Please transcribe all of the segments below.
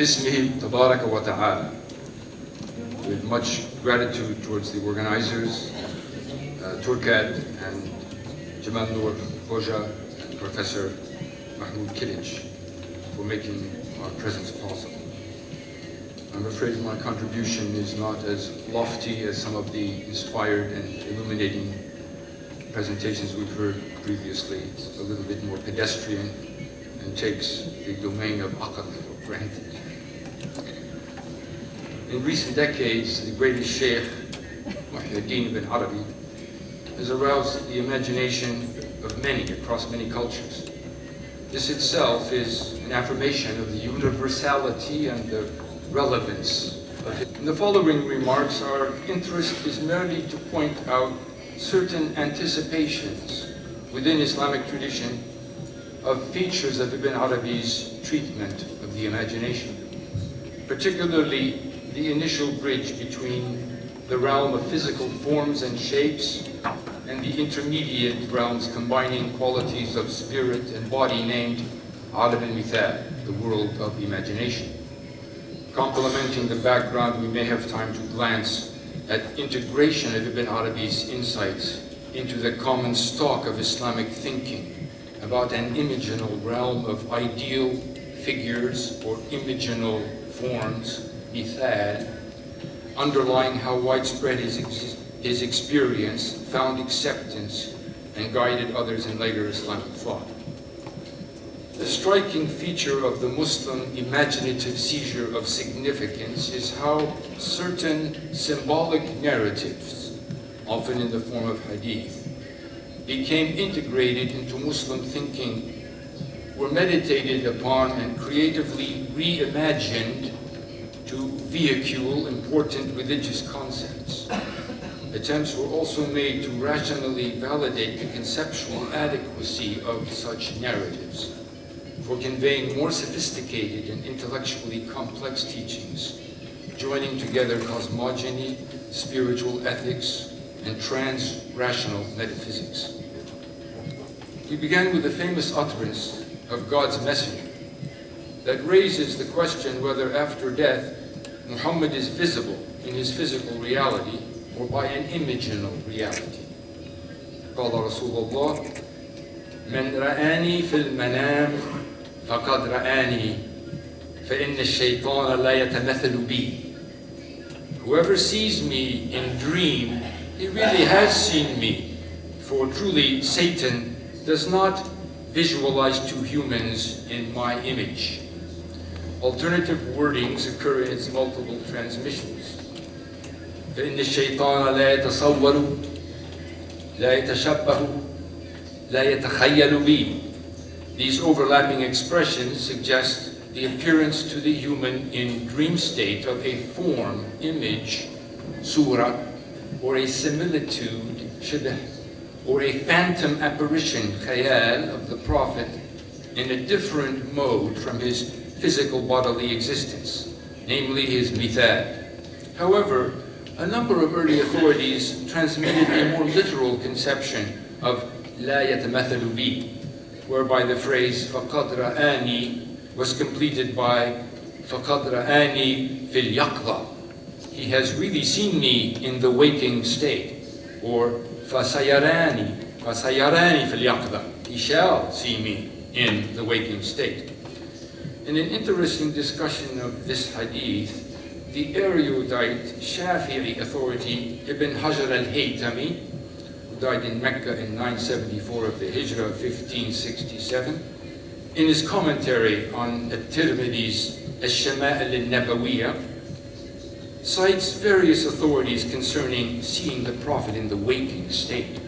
Bismihi Tabaraka wa Ta'ala. With much gratitude towards the organizers, Türkiye'den and Jamal Nur Hoca and Professor Mahmoud Kilich for making our presence possible. I'm afraid my contribution is not as lofty as some of the inspired and illuminating presentations we've heard previously. It's a little bit more pedestrian and takes the domain of aql for granted. In recent decades, the greatest Sheikh, İbn Arabi, has aroused the imagination of many across many cultures. This itself is an affirmation of the universality and the relevance of it. In the following remarks, our interest is merely to point out certain anticipations within Islamic tradition of features of Ibn Arabi's treatment of the imagination, particularly the initial bridge between the realm of physical forms and shapes and the intermediate realms combining qualities of spirit and body named Alam al-Mithal, the world of imagination. Complementing the background, we may have time to glance at integration of Ibn Arabi's insights into the common stock of Islamic thinking about an imaginal realm of ideal figures or imaginal forms, mithal, underlying how widespread his experience found acceptance and guided others in later Islamic thought. The striking feature of the Muslim imaginative seizure of significance is how certain symbolic narratives, often in the form of hadith, became integrated into Muslim thinking, were meditated upon and creatively reimagined to vehicule important religious concepts. Attempts were also made to rationally validate the conceptual adequacy of such narratives for conveying more sophisticated and intellectually complex teachings, joining together cosmogony, spiritual ethics, and trans-rational metaphysics. We began with the famous utterance of God's messenger that raises the question whether after death Muhammad is visible in his physical reality or by an imaginal reality. قال رسول الله من رآني في المنام فقد رآني فإن الشيطان لا يتمثل بي. Whoever sees me in dream, he really has seen me, for truly Satan does not visualize two humans in my image. Alternative wordings occur in its multiple transmissions. فإن الشيطان لا يتصور لا يتشبه لا يتخيل بي. These overlapping expressions suggest the appearance to the human in dream state of a form, image, surah, or a similitude, shibh, or a phantom apparition, khayal, of the Prophet in a different mode from his physical bodily existence, namely his mithal. However, a number of early authorities transmitted a more literal conception of la yatamathalu bi, whereby the phrase faqad ra'ani was completed by faqad ra'ani fil yaqza. He has really seen me in the waking state, or fasayarani fil yaqza. He shall see me in the waking state. In an interesting discussion of this hadith, the erudite Shafi'i authority Ibn Hajar al-Haytami, who died in Mecca in 974 of the Hijrah of 1567, in his commentary on At-Tirmidhi's Ash-Shama'il al-Nabawiyya, cites various authorities concerning seeing the Prophet in the waking state.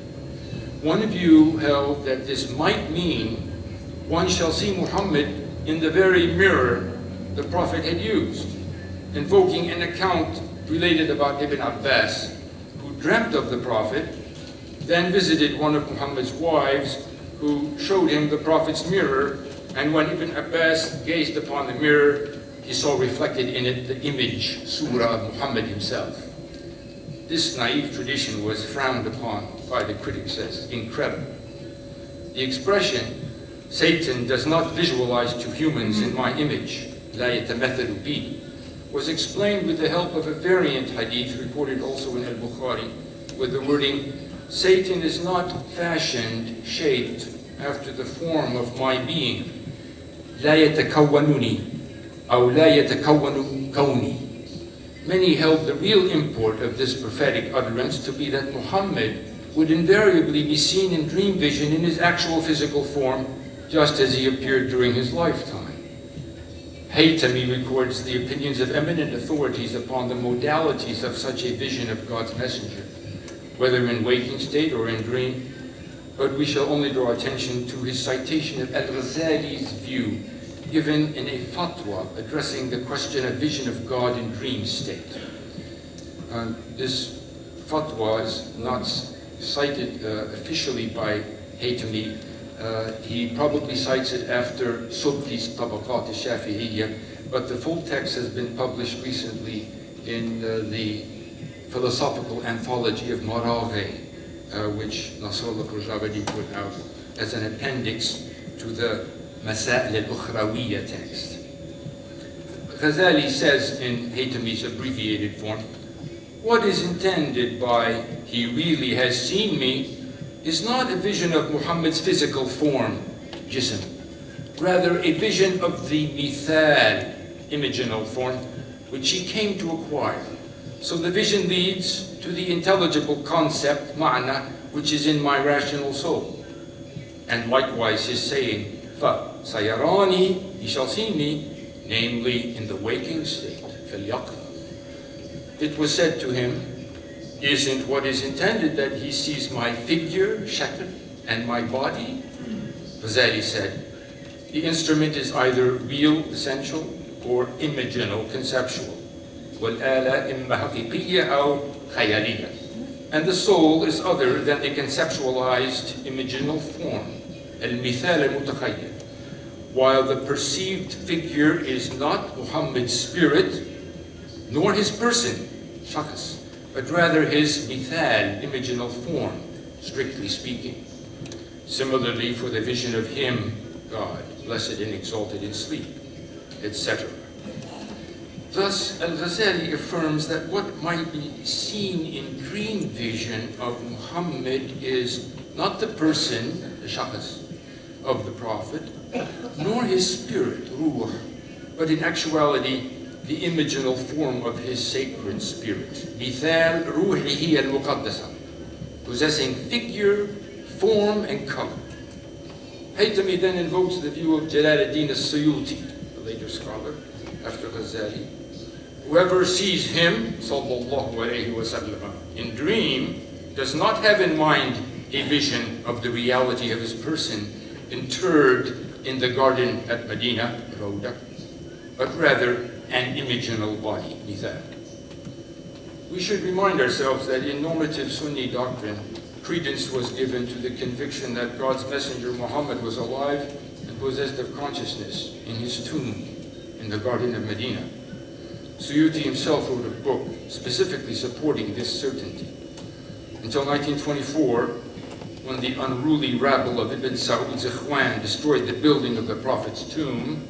One view held that this might mean one shall see Muhammad in the very mirror the Prophet had used, invoking an account related about Ibn Abbas, who dreamt of the Prophet, then visited one of Muhammad's wives, who showed him the Prophet's mirror, and when Ibn Abbas gazed upon the mirror, he saw reflected in it the image, surah of Muhammad himself. This naive tradition was frowned upon by the critics as incredible. The expression, Satan does not visualize two humans in my image, لا يتمثل بي, was explained with the help of a variant hadith reported also in Al-Bukhari with the wording, Satan is not fashioned, shaped after the form of my being. لا يتكونني أو لا يتكون كوني. Many held the real import of this prophetic utterance to be that Muhammad would invariably be seen in dream vision in his actual physical form, just as he appeared during his lifetime. Haytami records the opinions of eminent authorities upon the modalities of such a vision of God's messenger, whether in waking state or in dream, but we shall only draw attention to his citation of Al-Ghazali's view given in a fatwa addressing the question of vision of God in dream state. This fatwa is not cited officially by Haytami. He probably cites it after Subki's Tabaqat al-Shafi'iyya, but the full text has been published recently in the philosophical anthology of Maraghe, which Nasrullah Khurjabadi put out as an appendix to the Masail al-Ukhrawiyya text. Ghazali says in Haytami's abbreviated form, what is intended by "he really has seen me" is not a vision of Muhammad's physical form, jism, rather a vision of the mithal, imaginal form, which he came to acquire. So the vision leads to the intelligible concept, ma'na, which is in my rational soul. And likewise his saying, فَسَيَرَانِي, he shall see me, namely in the waking state, فَالْيَقْظَةِ. It was said to him, isn't what is intended that he sees my figure, shakl, and my body? Ghazali said, the instrument is either real, essential, or imaginal, conceptual. وَالْآلَةِ إِمَّا حَقِيقِيَّةً أَوْ خَيَالِيَّةً. And the soul is other than the conceptualized imaginal form, al-mithal al-mutakhayyal. While the perceived figure is not Muhammad's spirit, nor his person, shakhs, but rather his mithal, imaginal form, strictly speaking. Similarly, for the vision of him, God, blessed and exalted in sleep, etc. Thus, Al-Ghazali affirms that what might be seen in dream vision of Muhammad is not the person, the shakhs, of the Prophet, nor his spirit, ruh, but in actuality, the imaginal form of his sacred spirit, mithal ruhihi al-muqaddasa, possessing figure, form, and color. Haytami then invokes the view of Jalaluddin al-Suyuti, the later scholar, after Ghazali. Whoever sees him, sallallahu alayhi wa sallam, in dream, does not have in mind a vision of the reality of his person interred in the garden at Medina, Rawda, but rather an imaginal body, mithal. We should remind ourselves that in normative Sunni doctrine, credence was given to the conviction that God's messenger Muhammad was alive and possessed of consciousness in his tomb in the Garden of Medina. Suyuti himself wrote a book specifically supporting this certainty. Until 1924, when the unruly rabble of Ibn Saud's Ikhwan destroyed the building of the Prophet's tomb,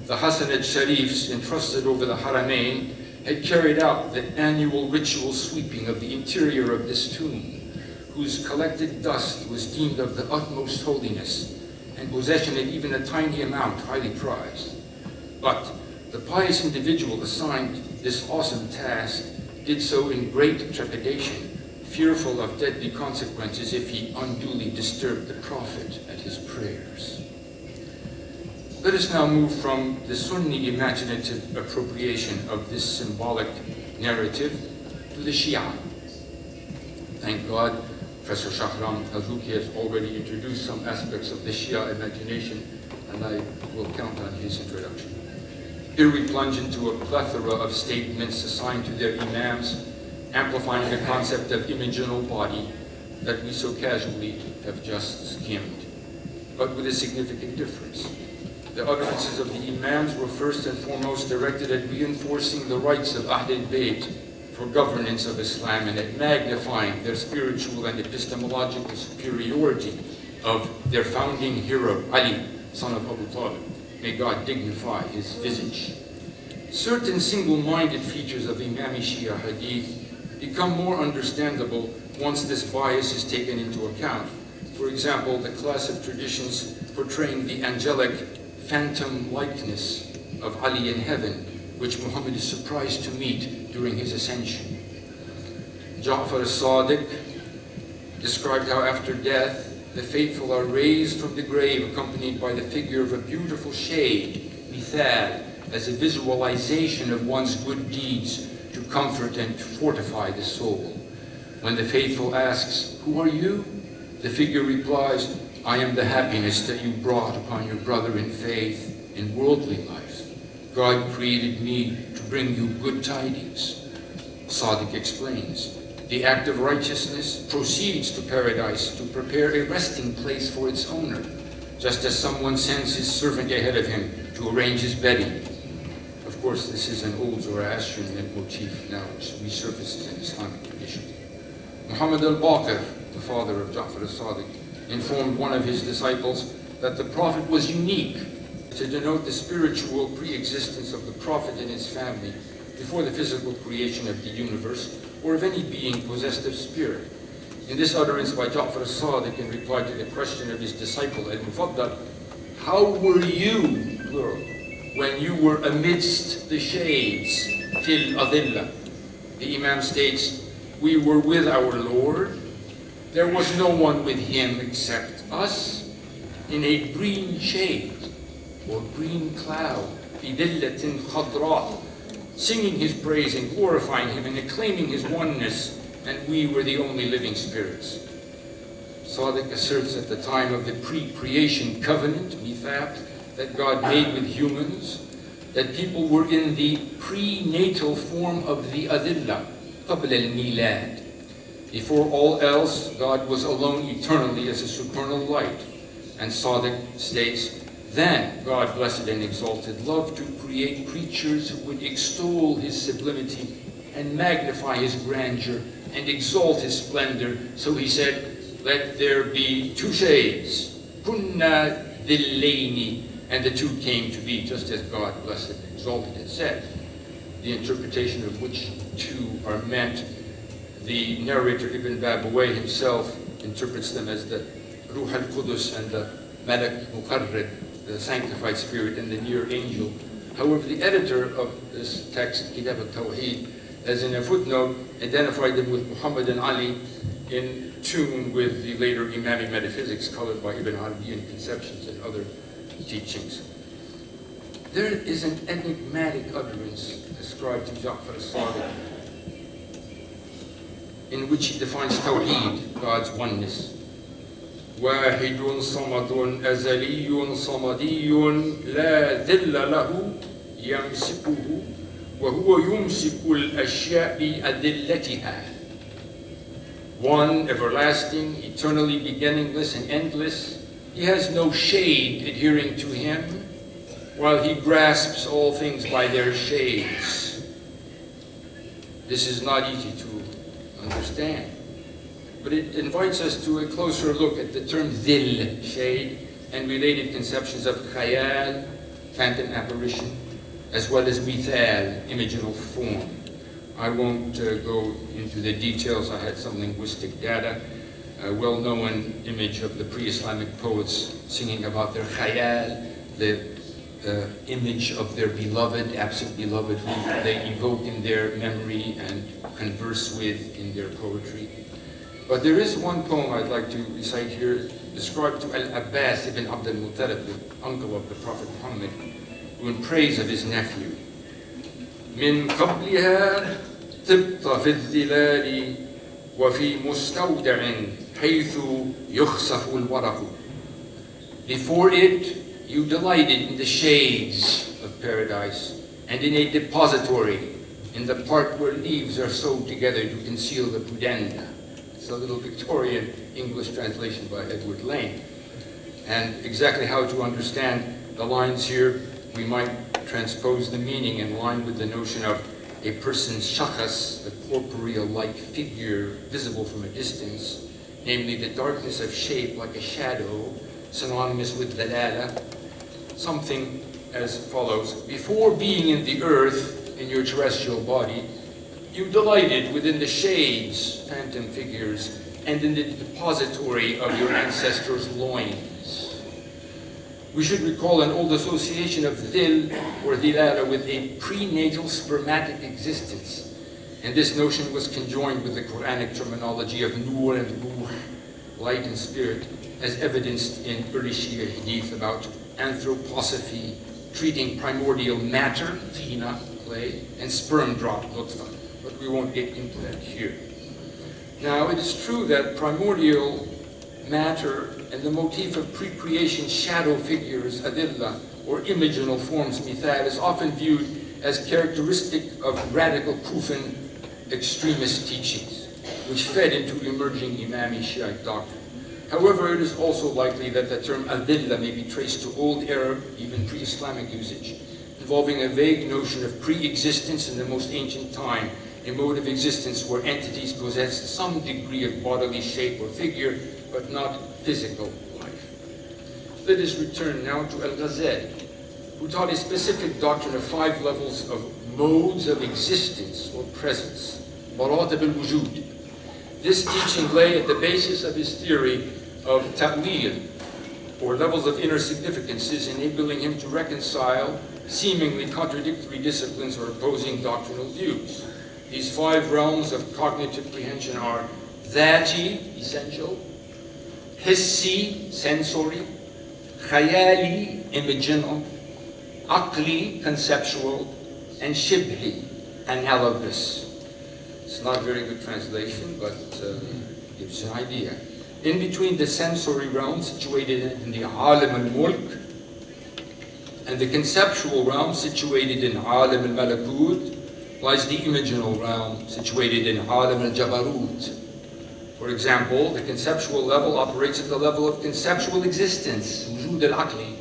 the Hasanid Sharifs entrusted over the Haramain had carried out the annual ritual sweeping of the interior of this tomb, whose collected dust was deemed of the utmost holiness, and possession of even a tiny amount highly prized. But the pious individual assigned this awesome task did so in great trepidation, fearful of deadly consequences if he unduly disturbed the Prophet at his prayers. Let us now move from the Sunni imaginative appropriation of this symbolic narrative to the Shia. Thank God, Professor Shahram Hazuki has already introduced some aspects of the Shia imagination, and I will count on his introduction. Here we plunge into a plethora of statements assigned to their imams, amplifying the concept of imaginal body that we so casually have just skimmed, but with a significant difference. The utterances of the imams were first and foremost directed at reinforcing the rights of Ahl al-Bayt for governance of Islam and at magnifying their spiritual and epistemological superiority of their founding hero, Ali, son of Abu Talib. May God dignify his visage. certain single-minded features of Imam Shia hadith become more understandable once this bias is taken into account. For example, the class of traditions portraying the angelic phantom likeness of Ali in heaven, which Muhammad is surprised to meet during his ascension. Ja'far as-Sadiq described how after death, the faithful are raised from the grave accompanied by the figure of a beautiful shade, mithal, as a visualization of one's good deeds to comfort and fortify the soul. When the faithful asks, "Who are you?" the figure replies, "I am the happiness that you brought upon your brother in faith in worldly life. God created me to bring you good tidings." Sadiq explains, the act of righteousness proceeds to paradise to prepare a resting place for its owner, just as someone sends his servant ahead of him to arrange his bedding. Of course, this is an old Zoroastrian motif now which resurfaces in Islamic tradition. Muhammad al-Baqir, the father of Ja'far as-Sadiq, informed one of his disciples that the Prophet was unique, to denote the spiritual pre-existence of the Prophet and his family before the physical creation of the universe or of any being possessed of spirit. In this utterance by Ja'far as-Sadiq in reply to the question of his disciple al-Mufaddal, "How were you," plural, "when you were amidst the shades, fil adilla?" The Imam states, "We were with our Lord. There was no one with him except us in a green shade or green cloud, fi dillatin khadra, singing his praise and glorifying him and acclaiming his oneness, and we were the only living spirits." Sadiq asserts at the time of the pre-creation covenant, mithaq, that God made with humans, that people were in the prenatal form of the adillah, qabla al-milad. Before all else, God was alone eternally as a supernal light. And Sadiq states, then God, blessed and exalted, loved to create creatures who would extol his sublimity and magnify his grandeur and exalt his splendor. So he said, let there be two shades, kunna dhillaini, and the two came to be, just as God, blessed and exalted, had said. The interpretation of which two are meant, the narrator Ibn Babawayh himself interprets them as the Ruh al-Qudus and the Malak Muqarrib, the sanctified spirit and the near angel. However, the editor of this text, Kitab al-Tawheed, as in a footnote, identified them with Muhammad and Ali in tune with the later Imami metaphysics colored by Ibn Arabi conceptions and other teachings. There is an enigmatic utterance ascribed to Ja'far as-Sadiq in which he defines Tawheed, God's oneness. واحد صمد أزلي صمدي لا ذل له يمسكه وهو يمسك الأشياء بأدلتها. One, everlasting, eternally beginningless and endless. He has no shade adhering to him, while he grasps all things by their shades. This is not easy to understand, but it invites us to a closer look at the term dhil, shade, and related conceptions of khayal, phantom apparition, as well as mithal, imaginal form. I won't go into the details. I had some linguistic data. A well-known image of the pre-Islamic poets singing about their khayal, the image of their beloved, absent beloved, who they evoke in their memory and converse with in their poetry. But there is one poem I'd like to recite here, described to Al-Abbas ibn Abd al-Muttalib, the uncle of the Prophet Muhammad, who in praise of his nephew. من قبلها طبت في الظلال وفي مستودع حيث يخسف الورق. Before it, you delighted in the shades of paradise and in a depository, in the part where leaves are sewed together to conceal the pudenda. It's a little Victorian English translation by Edward Lane. And exactly how to understand the lines here, we might transpose the meaning in line with the notion of a person's shakhas, the corporeal-like figure visible from a distance, namely the darkness of shape like a shadow, synonymous with dalala, something as follows. Before being in the earth, in your terrestrial body, you delighted within the shades, phantom figures, and in the depository of your ancestors' loins. We should recall an old association of dhil or dhilala with a prenatal spermatic existence. And this notion was conjoined with the Quranic terminology of nur and ruh, light and spirit, as evidenced in early Shia hadith about anthroposophy, treating primordial matter, tina, clay, and sperm drop, nutfa. But we won't get into that here. Now, it is true that primordial matter and the motif of pre-creation shadow figures, adilla, or imaginal forms, mithal, is often viewed as characteristic of radical Kufan extremist teachings, which fed into emerging Imami Shiite doctrine. However, it is also likely that the term adilla may be traced to Old Arab, even pre-Islamic usage, involving a vague notion of pre-existence in the most ancient time, a mode of existence where entities possess some degree of bodily shape or figure, but not physical life. Let us return now to Al-Ghazali, who taught a specific doctrine of 5 levels of modes of existence or presence, maratib al-wujud. This teaching lay at the basis of his theory of ta'wil, or levels of inner significances, enabling him to reconcile seemingly contradictory disciplines or opposing doctrinal views. These 5 realms of cognitive prehension are dhati, essential, hissi, sensory, khayali, imaginal, aqli, conceptual, and shibhi, analogous. It's not a very good translation, but gives an idea. In between the sensory realm situated in the alim al-mulk and the conceptual realm situated in alim al-malakut lies the imaginal realm situated in alim al-jabarut. For example, the conceptual level operates at the level of conceptual existence, wujud al-aqli,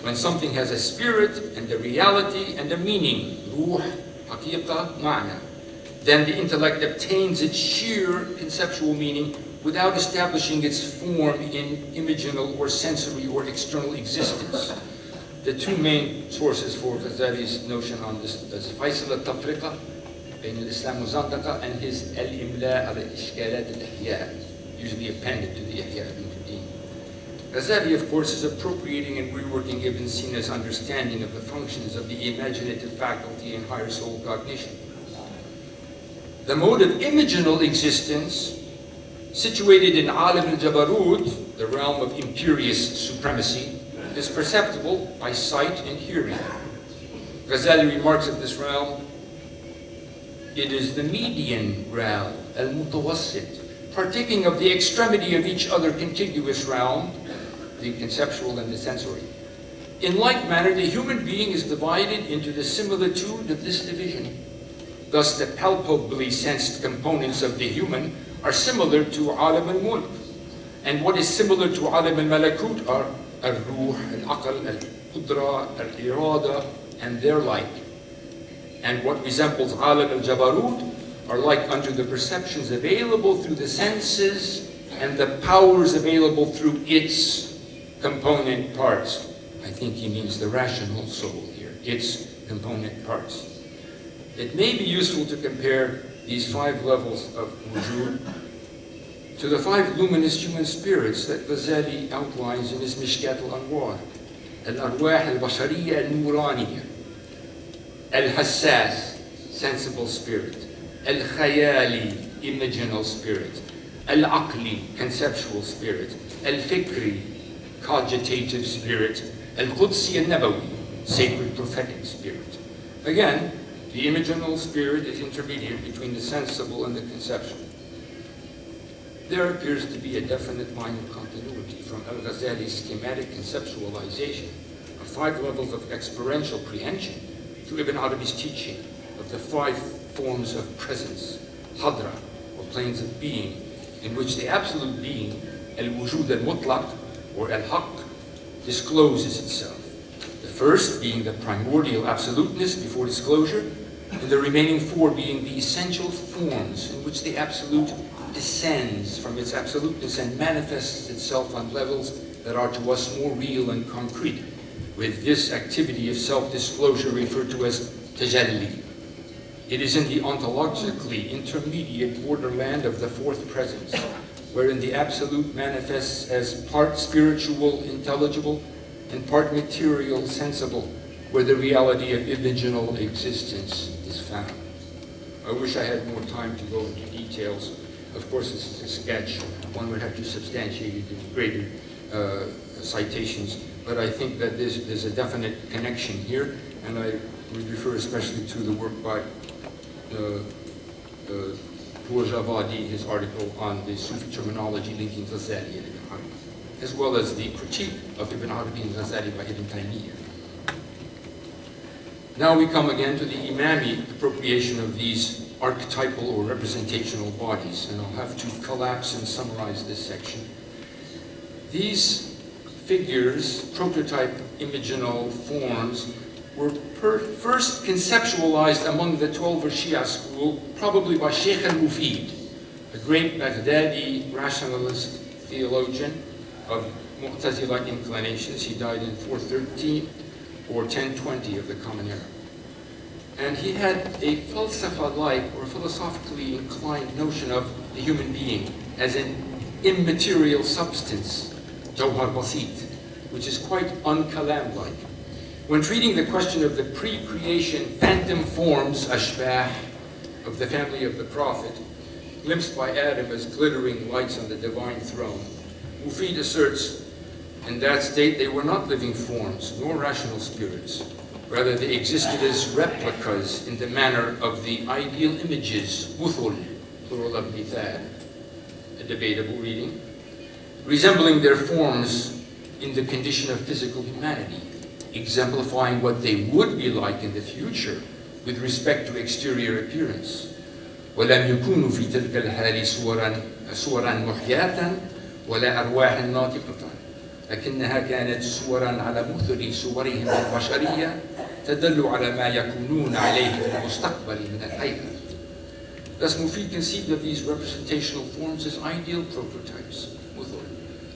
when something has a spirit and a reality and a meaning, ruh, haqiqa, ma'na. Then the intellect obtains its sheer conceptual meaning without establishing its form in imaginal or sensory or external existence. The 2 main sources for Ghazali's notion on this is Faisal al-Tafriqa, بين الإسلام والزندقة, and his Al-Imla al-Ishkalat al-Ihya, usually appended to the Ihya ibn Din. Ghazali, of course, is appropriating and reworking Ibn Sina's understanding of the functions of the imaginative faculty and higher soul cognition. The mode of imaginal existence, situated in alim al-jabarut, the realm of imperious supremacy, is perceptible by sight and hearing. Ghazali remarks of this realm, it is the median realm, al-mutawassit, partaking of the extremity of each other contiguous realm, the conceptual and the sensory. In like manner, the human being is divided into the similitude of this division. Thus, the palpably sensed components of the human are similar to alim al-mulk, and what is similar to alim al-malakut are al-ruh, al-aql, al-qudra, al-irada, and their like. And what resembles alim al-jabarut are like unto the perceptions available through the senses and the powers available through its component parts. I think he means the rational soul here, its component parts. It may be useful to compare these 5 levels of wujud to the 5 luminous human spirits that Ghazali outlines in his Mishkat al-Anwar. Al-Arwah al-Bashariyya al-Nuraniyya, Al-Hassas, sensible spirit, Al-Khayali, imaginal spirit, Al-Aqli, conceptual spirit, Al-Fikri, cogitative spirit, Al-Qudsi al-Nabawi, sacred prophetic spirit. Again, the imaginal spirit is intermediate between the sensible and the conceptual. There appears to be a definite line of continuity from Al-Ghazali's schematic conceptualization of 5 levels of experiential prehension to Ibn Arabi's teaching of the 5 forms of presence, hadra, or planes of being, in which the absolute being, al-wujud al-mutlaq, or al-haq, discloses itself. The first being the primordial absoluteness before disclosure, and the remaining 4 being the essential forms in which the absolute descends from its absoluteness and manifests itself on levels that are to us more real and concrete, with this activity of self-disclosure referred to as tajalli. It is in the ontologically intermediate borderland of the fourth presence, wherein the absolute manifests as part spiritual, intelligible, and part material, sensible, where the reality of imaginal existence is found. I wish I had more time to go into details. Of course, this is a sketch. One would have to substantiate it in greater citations, but I think that there's a definite connection here, and I would refer especially to the work by Javadi, his article on the Sufi terminology linking Ghazali and Ibn Arabi, as well as the critique of Ibn Arabi and Ghazali by Ibn Taymiyyah. Now we come again to the Imami appropriation of these archetypal or representational bodies, and I'll have to collapse and summarize this section. These figures, prototype imaginal forms, were first conceptualized among the 12 Shia school, probably by Sheikh al-Mufid, a great Baghdadi rationalist theologian of Mu'tazila inclinations. He died in 413 or 1020 of the Common Era. And he had a falsafa-like or philosophically inclined notion of the human being as an immaterial substance, jawhar basit, which is quite un-kalam-like. When treating the question of the pre-creation phantom forms, ashbah, of the family of the Prophet, glimpsed by Adam as glittering lights on the divine throne, Mufid asserts, in that state they were not living forms, nor rational spirits. Rather, they existed as replicas in the manner of the ideal images, muthul, plural of mithal, a debatable reading, resembling their forms in the condition of physical humanity, exemplifying what they would be like in the future with respect to exterior appearance. وَلَمْ يَكُونُوا فِي تِلْكَ الْحَالِ صُوَرًا مُحْيَاةً وَلَا أَرْوَاحًا نَاطِقَةً لكنها كانت صورا على مثل صورهم البشرية تدل على ما يكونون عليه في المستقبل من الهيئة. Thus Mufid conceived of these representational forms as ideal prototypes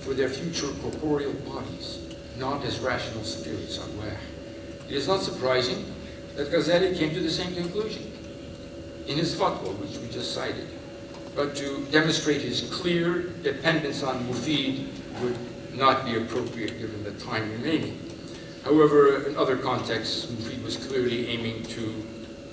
for their future corporeal bodies, not as rational spirits, arwah. It is not surprising that Ghazali came to the same conclusion in his fatwa, which we just cited. But to demonstrate his clear dependence on Mufid would not be appropriate given the time remaining. However, in other contexts, Mufid was clearly aiming to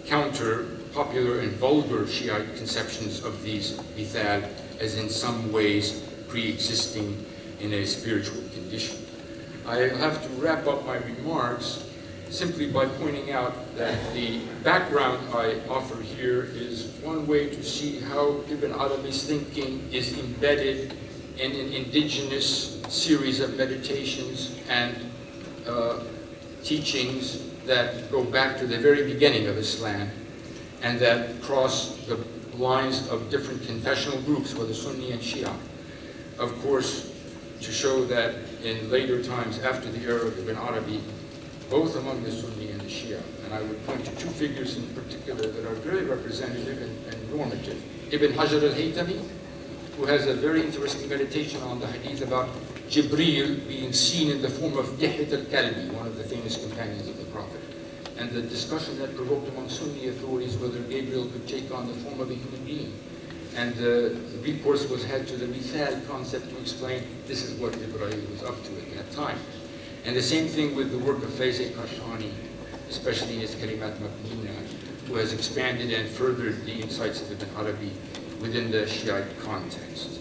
counter popular and vulgar Shiite conceptions of these mithal as in some ways pre-existing in a spiritual condition. I have to wrap up my remarks simply by pointing out that the background I offer here is one way to see how Ibn Arabi's thinking is embedded in an indigenous series of meditations and teachings that go back to the very beginning of Islam and that cross the lines of different confessional groups, whether Sunni and Shia. Of course, to show that in later times after the era of Ibn Arabi, both among the Sunni and the Shia, and I would point to two figures in particular that are very representative and normative. Ibn Hajar al-Haytami, who has a very interesting meditation on the hadith about Jibreel being seen in the form of Dihit al-Kalbi, one of the famous companions of the Prophet, and the discussion that provoked among Sunni authorities whether Gabriel could take on the form of a human being. And the recourse was had to the mithal concept to explain this is what Jibreel was up to at that time. And the same thing with the work of Faiz Kashani, especially his Kalimat Maqnuna, who has expanded and furthered the insights of Ibn Arabi within the Shiite context.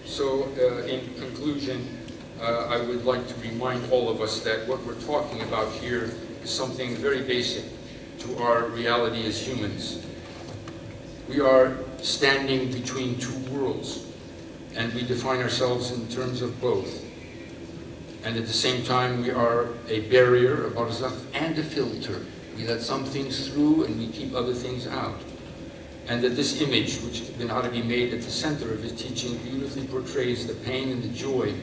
So in conclusion, I would like to remind all of us that what we're talking about here is something very basic to our reality as humans. We are standing between two worlds, and we define ourselves in terms of both. And at the same time, we are a barrier, a barzakh, and a filter. We let some things through and we keep other things out. And that this image, which Ibn Arabi made at the center of his teaching, beautifully portrays the pain and the joy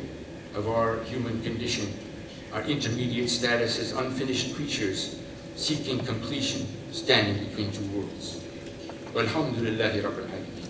of our human condition, our intermediate status as unfinished creatures, seeking completion, standing between two worlds. Walhamdulillahi Rabbil Alamin.